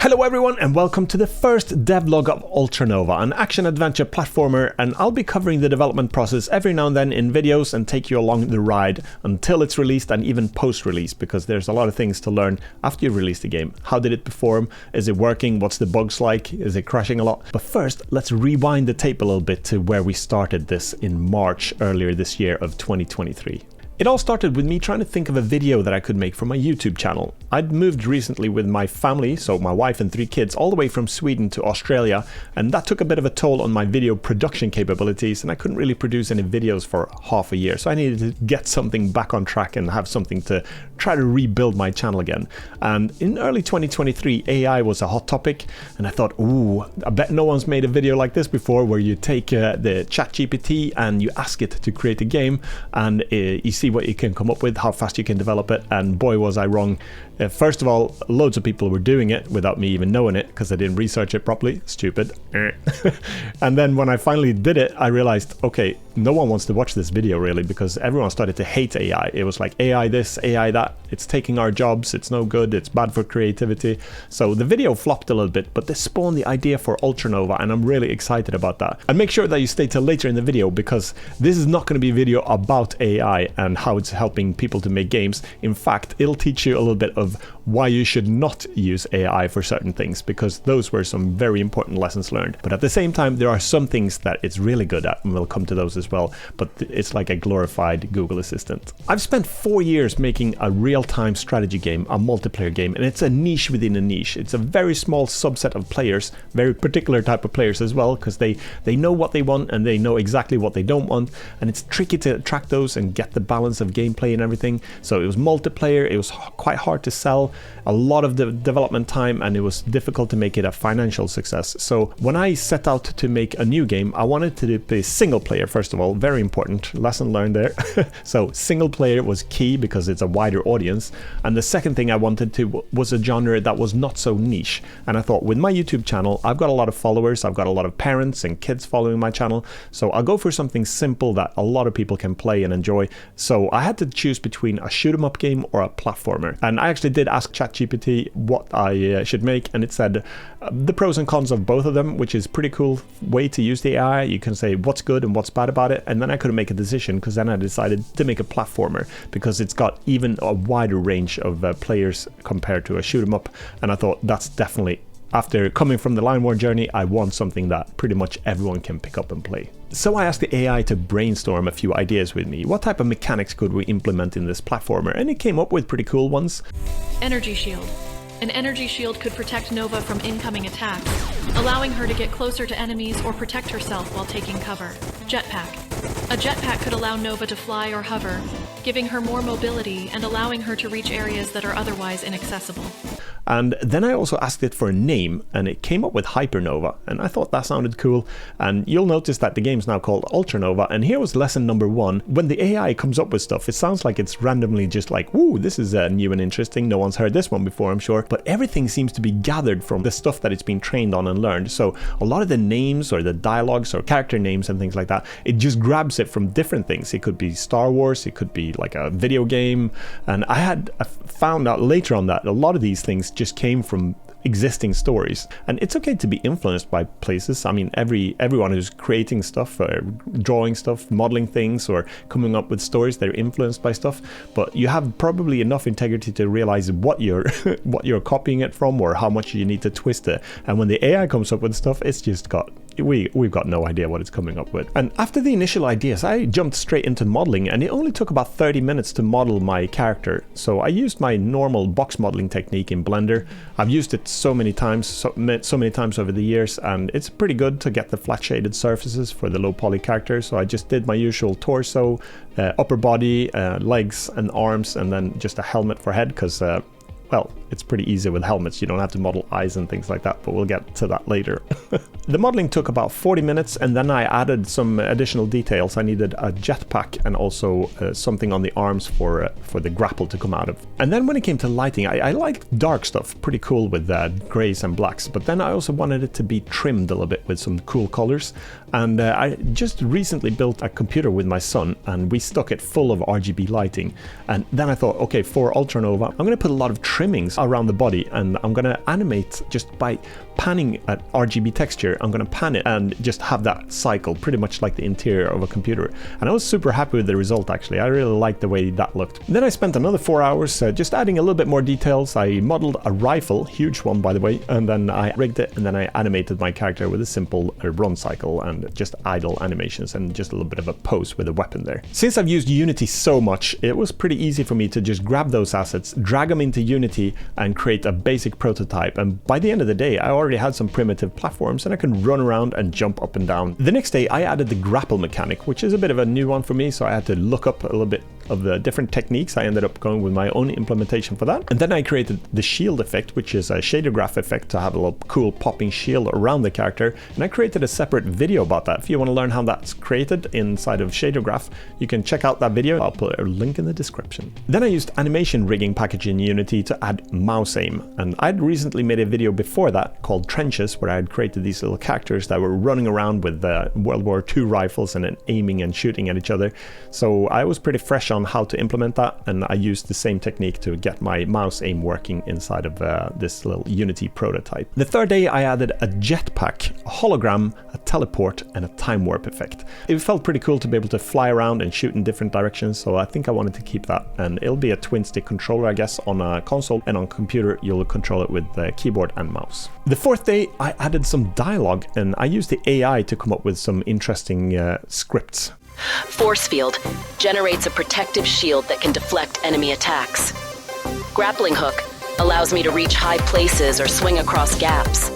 Hello everyone and welcome to the first devlog of Ultranova, an action-adventure platformer, and I'll be covering the development process every now and then in videos and take you along the ride until it's released and even post-release, because there's a lot of things to learn after you release the game. How did it perform? Is it working? What's the bugs like? Is it crashing a lot? But first, let's rewind the tape a little bit to where we started this in March earlier this year of 2023. It all started with me trying to think of a video that I could make for my YouTube channel. I'd moved recently with my family, so my wife and 3 kids, all the way from Sweden to Australia, and that took a bit of a toll on my video production capabilities, and I couldn't really produce any videos for half a year, so I needed to get something back on track and have something to try to rebuild my channel again. And in early 2023, AI was a hot topic, and I thought, ooh, I bet no one's made a video like this before, where you take the ChatGPT and you ask it to create a game, and you see what you can come up with, how fast you can develop it, and boy was I wrong. First of all, loads of people were doing it without me even knowing it, because I didn't research it properly. Stupid. And then when I finally did it, I realized, okay, no one wants to watch this video really, because everyone started to hate AI. It was like, AI this, AI that, it's taking our jobs, it's no good, it's bad for creativity. So the video flopped a little bit, but this spawned the idea for Ultranova, and I'm really excited about that. And make sure that you stay till later in the video, because this is not going to be a video about AI and how it's helping people to make games. In fact, it'll teach you a little bit of why you should not use AI for certain things, because those were some very important lessons learned. But at the same time, there are some things that it's really good at, and we'll come to those as well, but it's like a glorified Google Assistant. I've spent 4 years making a real-time strategy game, a multiplayer game, and it's a niche within a niche. It's a very small subset of players, very particular type of players as well, because they know what they want and they know exactly what they don't want, and it's tricky to attract those and get the balance of gameplay and everything. So it was multiplayer, it was quite hard to sell, a lot of the development time, and it was difficult to make it a financial success. So when I set out to make a new game, I wanted to be single player, first of all, very important, lesson learned there. So single player was key because it's a wider audience, and the second thing I wanted to was a genre that was not so niche. And I thought, with my YouTube channel, I've got a lot of followers, I've got a lot of parents and kids following my channel, so I'll go for something simple that a lot of people can play and enjoy. So I had to choose between a shoot 'em up game or a platformer, and I actually did ask ChatGPT what I should make, and it said the pros and cons of both of them, which is pretty cool way to use the AI. You can say what's good and what's bad about it, and then I couldn't make a decision, because then I decided to make a platformer, because it's got even a wider range of players compared to a shoot 'em up, and I thought that's definitely, after coming from the Line War journey, I want something that pretty much everyone can pick up and play. So I asked the AI to brainstorm a few ideas with me. What type of mechanics could we implement in this platformer? And it came up with pretty cool ones. Energy shield. An energy shield could protect Nova from incoming attacks, allowing her to get closer to enemies or protect herself while taking cover. Jetpack. A jetpack could allow Nova to fly or hover, giving her more mobility and allowing her to reach areas that are otherwise inaccessible. And then I also asked it for a name, and it came up with Hypernova, and I thought that sounded cool. And you'll notice that the game's now called Ultranova, and here was lesson number 1. When the AI comes up with stuff, it sounds like it's randomly just like, woo, this is new and interesting, no one's heard this one before, I'm sure. But everything seems to be gathered from the stuff that it's been trained on and learned. So a lot of the names or the dialogues or character names and things like that, it just grabs it from different things. It could be Star Wars, it could be like a video game, and I found out later on that a lot of these things just came from existing stories. And it's okay to be influenced by places. I mean, everyone who's creating stuff, or drawing stuff, modeling things, or coming up with stories, they're influenced by stuff, but you have probably enough integrity to realize what you're what you're copying it from, or how much you need to twist it. And when the AI comes up with stuff, it's just got, we've got no idea what it's coming up with. And after the initial ideas, I jumped straight into modeling, and it only took about 30 minutes to model my character. So I used my normal box modeling technique in Blender. I've used it so many times over the years, and it's pretty good to get the flat shaded surfaces for the low poly character. So I just did my usual torso, upper body, legs and arms, and then just a helmet for head, because well, it's pretty easy with helmets, you don't have to model eyes and things like that, but we'll get to that later. The modeling took about 40 minutes, and then I added some additional details. I needed a jetpack and also something on the arms for the grapple to come out of. And then when it came to lighting, I liked dark stuff, pretty cool with grays and blacks, but then I also wanted it to be trimmed a little bit with some cool colors. And I just recently built a computer with my son, and we stuck it full of RGB lighting. And then I thought, okay, for Ultranova, I'm going to put a lot of trimmings around the body, and I'm gonna animate just by panning an RGB texture. I'm gonna pan it and just have that cycle, pretty much like the interior of a computer. And I was super happy with the result, actually. I really liked the way that looked. Then I spent another 4 hours just adding a little bit more details. I modeled a rifle, huge one by the way, and then I rigged it, and then I animated my character with a simple run cycle and just idle animations and just a little bit of a pose with a weapon there. Since I've used Unity so much, it was pretty easy for me to just grab those assets, drag them into Unity, and create a basic prototype. And by the end of the day, I already had some primitive platforms and I can run around and jump up and down. The next day, I added the grapple mechanic, which is a bit of a new one for me, so I had to look up a little bit of the different techniques. I ended up going with my own implementation for that. And then I created the shield effect, which is a shader graph effect to have a little cool popping shield around the character. And I created a separate video about that. If you want to learn how that's created inside of shader graph, you can check out that video. I'll put a link in the description. Then I used animation rigging package in Unity to add mouse aim. And I'd recently made a video before that called Trenches, where I had created these little characters that were running around with World War II rifles and then aiming and shooting at each other. So I was pretty fresh on how to implement that, and I used the same technique to get my mouse aim working inside of this little Unity prototype. The third day I added a jetpack, a hologram, a teleport, and a time warp effect. It felt pretty cool to be able to fly around and shoot in different directions, so I think I wanted to keep that. And it'll be a twin stick controller, I guess, on a console, and on computer you'll control it with the keyboard and mouse. The fourth day I added some dialogue, and I used the AI to come up with some interesting scripts. Force field generates a protective shield that can deflect enemy attacks. Grappling hook allows me to reach high places or swing across gaps.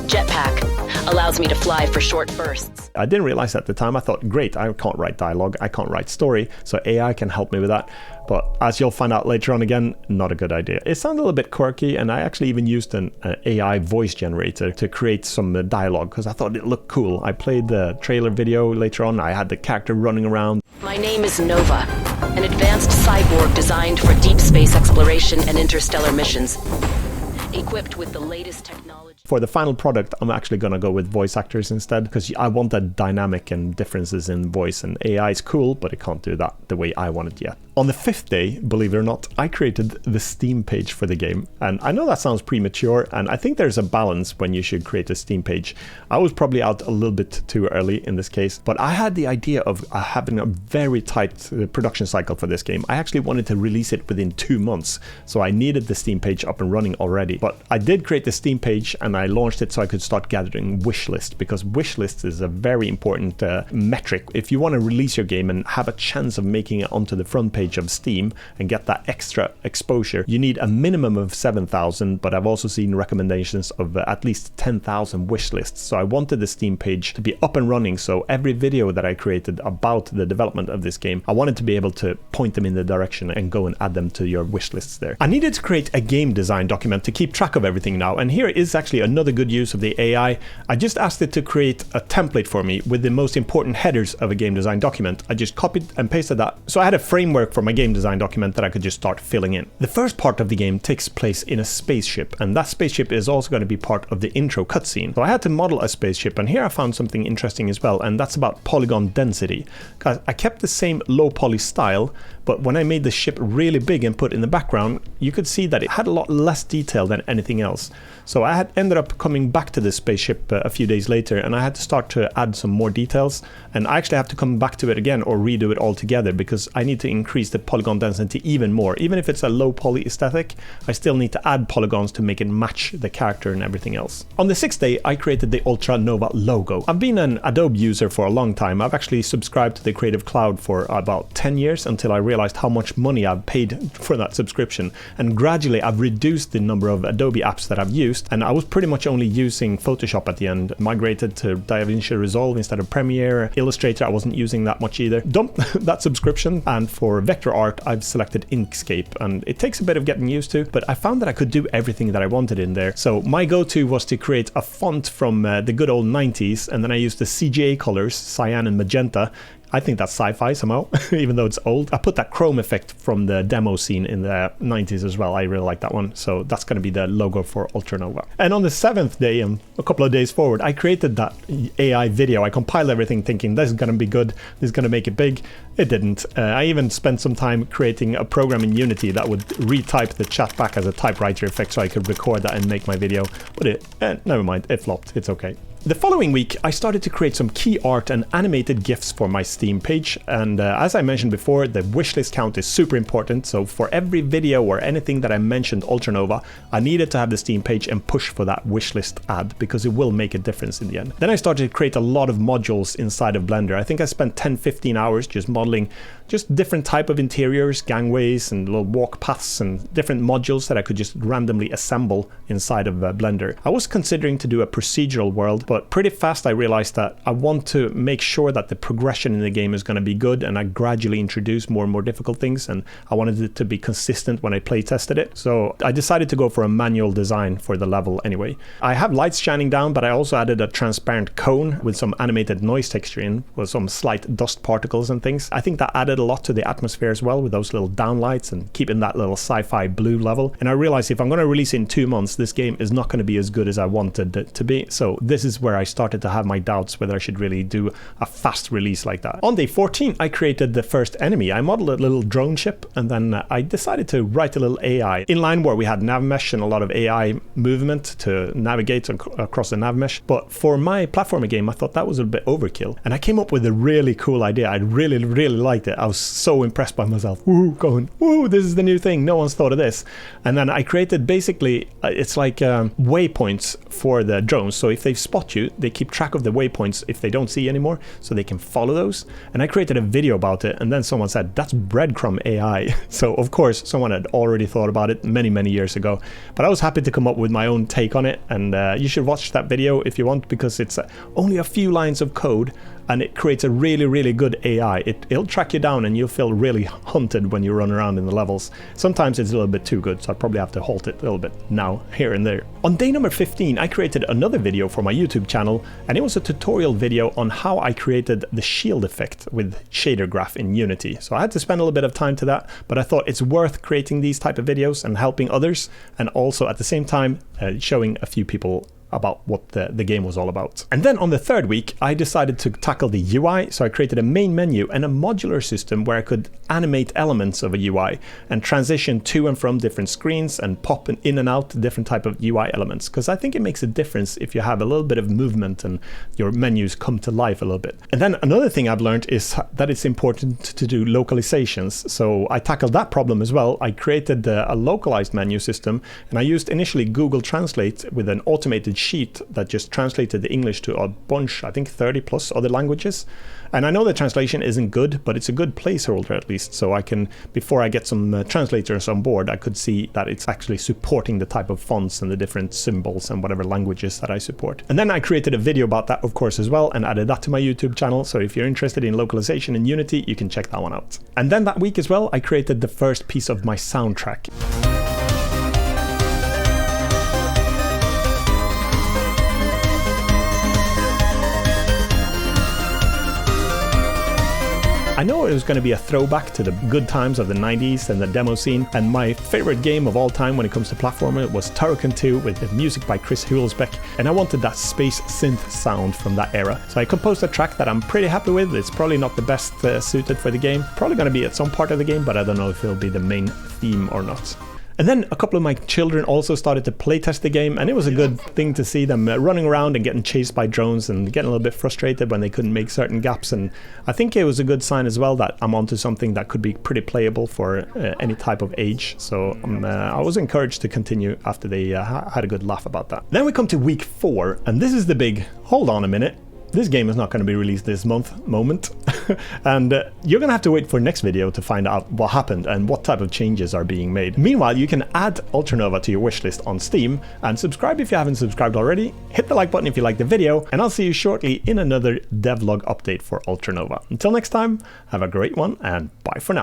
Jetpack allows me to fly for short bursts. I didn't realize at the time. I thought, great, I can't write dialogue, I can't write story, so AI can help me with that. But as you'll find out later on again, not a good idea. It sounded a little bit quirky, and I actually even used an AI voice generator to create some dialogue because I thought it looked cool. I played the trailer video later on. I had the character running around. My name is Nova, an advanced cyborg designed for deep space exploration and interstellar missions. Equipped with the latest technology. For the final product, I'm actually going to go with voice actors instead, because I want that dynamic and differences in voice, and AI is cool, but it can't do that the way I want it yet. On the fifth day, believe it or not, I created the Steam page for the game. And I know that sounds premature, and I think there's a balance when you should create a Steam page. I was probably out a little bit too early in this case, but I had the idea of having a very tight production cycle for this game. I actually wanted to release it within 2 months, so I needed the Steam page up and running already. But I did create the Steam page, and I launched it so I could start gathering wishlist, because wishlist is a very important metric. If you want to release your game and have a chance of making it onto the front page of Steam and get that extra exposure, you need a minimum of 7,000, but I've also seen recommendations of at least 10,000 wish lists. So I wanted the Steam page to be up and running, so every video that I created about the development of this game, I wanted to be able to point them in the direction and go and add them to your wish lists there. I needed to create a game design document to keep track of everything now, and here is actually another good use of the AI. I just asked it to create a template for me with the most important headers of a game design document. I just copied and pasted that, so I had a framework for my game design document that I could just start filling in. The first part of the game takes place in a spaceship, and that spaceship is also going to be part of the intro cutscene. So I had to model a spaceship, and here I found something interesting as well, and that's about polygon density. Because I kept the same low poly style, but when I made the ship really big and put in the background, you could see that it had a lot less detail than anything else. So I had ended up coming back to this spaceship a few days later, and I had to start to add some more details, and I actually have to come back to it again or redo it altogether because I need to increase the polygon density even more. Even if it's a low poly aesthetic, I still need to add polygons to make it match the character and everything else. On the sixth day, I created the Ultranova logo. I've been an Adobe user for a long time. I've actually subscribed to the Creative Cloud for about 10 years until I realized how much money I've paid for that subscription, and gradually I've reduced the number of Adobe apps that I've used, and I was pretty much only using Photoshop at the end. Migrated to DaVinci Resolve instead of Premiere. Illustrator I wasn't using that much either. Dumped that subscription, and for vector art I've selected Inkscape, and it takes a bit of getting used to, but I found that I could do everything that I wanted in there. So my go-to was to create a font from the good old 90s, and then I used the CGA colors, cyan and magenta. I think that's sci-fi somehow, even though it's old. I put that chrome effect from the demo scene in the 90s as well. I really like that one. So that's going to be the logo for Ultranova. And on the 7th day, and a couple of days forward, I created that AI video. I compiled everything thinking this is going to be good, this is going to make it big. It didn't. I even spent some time creating a program in Unity that would retype the chat back as a typewriter effect so I could record that and make my video. But never mind, it flopped. It's okay. The following week, I started to create some key art and animated GIFs for my Steam page, and as I mentioned before, the wishlist count is super important, so for every video or anything that I mentioned Ultranova, I needed to have the Steam page and push for that wishlist ad, because it will make a difference in the end. Then I started to create a lot of modules inside of Blender. I think I spent 10-15 hours just modeling just different type of interiors, gangways and little walk paths and different modules that I could just randomly assemble inside of Blender. I was considering to do a procedural world, but pretty fast I realized that I want to make sure that the progression in the game is going to be good, and I gradually introduce more and more difficult things, and I wanted it to be consistent when I play tested it. So I decided to go for a manual design for the level anyway. I have lights shining down, but I also added a transparent cone with some animated noise texture in, with some slight dust particles and things. I think that added a lot to the atmosphere as well, with those little downlights and keeping that little sci-fi blue level. And I realized if I'm going to release in 2 months, this game is not going to be as good as I wanted it to be. So this is where I started to have my doubts whether I should really do a fast release like that. On day 14, I created the first enemy. I modeled a little drone ship, and then I decided to write a little AI inline where we had nav mesh and a lot of AI movement to navigate across the nav mesh. But for my platformer game, I thought that was a bit overkill, and I came up with a really cool idea. I really liked it. I was so impressed by myself. Going, this is the new thing. No one's thought of this. And then I created basically, it's like waypoints for the drones. So if they spot you, they keep track of the waypoints if they don't see anymore, so they can follow those. And I created a video about it, and then someone said, that's breadcrumb AI. So of course, someone had already thought about it many years ago. But I was happy to come up with my own take on it, and you should watch that video if you want, because it's only a few lines of code, and it creates a really good AI. It'll track you down and you'll feel really hunted when you run around in the levels. Sometimes it's a little bit too good, so I probably have to halt it a little bit now, here and there. On day number 15, I created another video for my YouTube channel, and it was a tutorial video on how I created the shield effect with shader graph in Unity. So I had to spend a little bit of time to that, but I thought it's worth creating these type of videos and helping others, and also at the same time showing a few people about what the game was all about. And then on the third week, I decided to tackle the UI, so I created a main menu and a modular system where I could animate elements of a UI and transition to and from different screens and pop in and out different type of UI elements, because I think it makes a difference if you have a little bit of movement and your menus come to life a little bit. And then another thing I've learned is that it's important to do localizations, so I tackled that problem as well. I created a localized menu system, and I used initially Google Translate with an automated sheet that just translated the English to a bunch, I think 30 plus other languages. And I know the translation isn't good, but it's a good placeholder at least, so I can, before I get some translators on board, I could see that it's actually supporting the type of fonts and the different symbols and whatever languages that I support. And then I created a video about that, of course, as well, and added that to my YouTube channel, so if you're interested in localization in Unity, you can check that one out. And then that week as well, I created the first piece of my soundtrack. I know it was going to be a throwback to the good times of the 90s and the demo scene, and my favorite game of all time when it comes to platformer was Turrican 2 with the music by Chris Hulsbeck, and I wanted that space synth sound from that era. So I composed a track that I'm pretty happy with. It's probably not the best suited for the game, probably going to be at some part of the game, but I don't know if it'll be the main theme or not. And then a couple of my children also started to playtest the game, and it was a good thing to see them running around and getting chased by drones and getting a little bit frustrated when they couldn't make certain gaps. And I think it was a good sign as well that I'm onto something that could be pretty playable for any type of age. So I was encouraged to continue after they had a good laugh about that. Then we come to week 4, and this is the big, hold on a minute, this game is not going to be released this month moment. And you're going to have to wait for next video to find out what happened and what type of changes are being made. Meanwhile, you can add Ultranova to your wishlist on Steam, and subscribe if you haven't subscribed already. Hit the like button if you like the video, and I'll see you shortly in another devlog update for Ultranova. Until next time, have a great one, and bye for now.